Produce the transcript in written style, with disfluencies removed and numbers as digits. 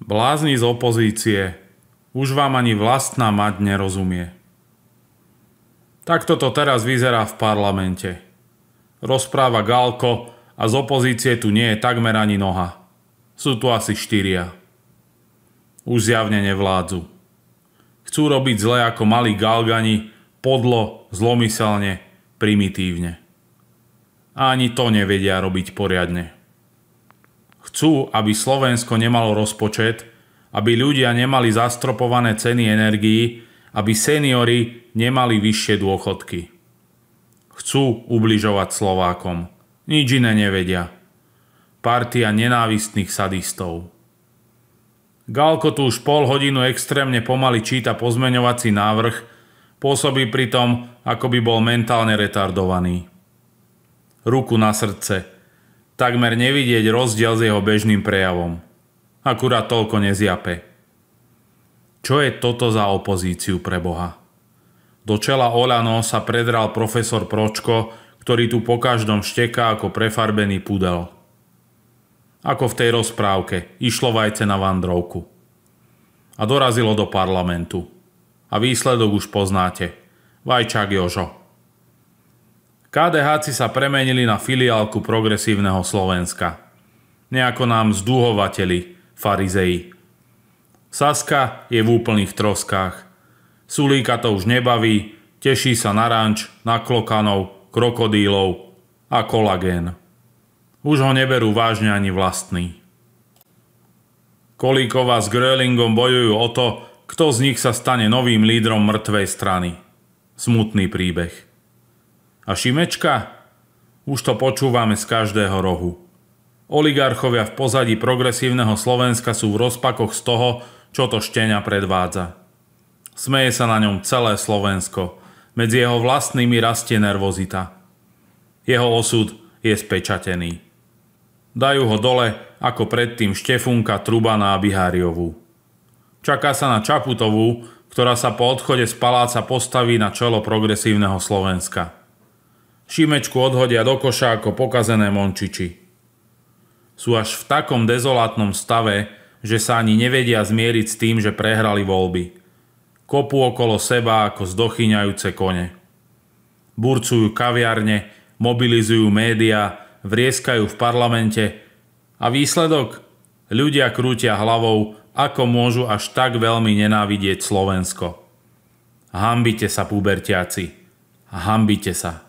Blázni z opozície, už vám ani vlastná mať nerozumie. Takto to teraz vyzerá v parlamente. Rozpráva Galko a z opozície tu nie je takmer ani noha. Sú tu asi 4. Už zjavne nevládzu. Chcú robiť zle ako malí galgani, podlo, zlomyselne, primitívne. A ani to nevedia robiť poriadne. Chcú, aby Slovensko nemalo rozpočet, aby ľudia nemali zastropované ceny energií, aby seniori nemali vyššie dôchodky. Chcú ubližovať Slovákom. Nič iné nevedia. Partia nenávistných sadistov. Galko tu už pol hodinu extrémne pomaly číta pozmeňovací návrh, pôsobí pritom, ako by bol mentálne retardovaný. Ruku na srdce. Takmer nevidieť rozdiel s jeho bežným prejavom. Akurát toľko nezjape. Čo je toto za opozíciu pre Boha? Do čela Oľano sa predral profesor Pročko, ktorý tu po každom šteká ako prefarbený pudel. Ako v tej rozprávke, išlo vajce na vandrovku. A dorazilo do parlamentu. A výsledok už poznáte. Vajčák Jožo. KDH-ci sa premenili na filiálku Progresívneho Slovenska. Nejako nám zdúhovateli, farizeji. Saska je v úplných troskách. Sulíka to už nebaví, teší sa na ranč, na klokanov, krokodílov a kolagén. Už ho neberú vážne ani vlastní. Kolíková s Grölingom bojujú o to, kto z nich sa stane novým lídrom mŕtvej strany. Smutný príbeh. A Šimečka? Už to počúvame z každého rohu. Oligarchovia v pozadí Progresívneho Slovenska sú v rozpakoch z toho, čo to Šteňa predvádza. Smeje sa na ňom celé Slovensko. Medzi jeho vlastnými rastie nervozita. Jeho osud je spečatený. Dajú ho dole, ako predtým Štefunka, Trubana a Biháriovú. Čaká sa na Čaputovú, ktorá sa po odchode z paláca postaví na čelo Progresívneho Slovenska. Šimečku odhodia do koša ako pokazené mončiči. Sú až v takom dezolátnom stave, že sa ani nevedia zmieriť s tým, že prehrali voľby. Kopú okolo seba ako zdochyňajúce kone. Burcujú kaviarne, mobilizujú médiá, vrieskajú v parlamente a výsledok? Ľudia krútia hlavou, ako môžu až tak veľmi nenávidieť Slovensko. Hanbite sa, pubertiaci. Hanbite sa.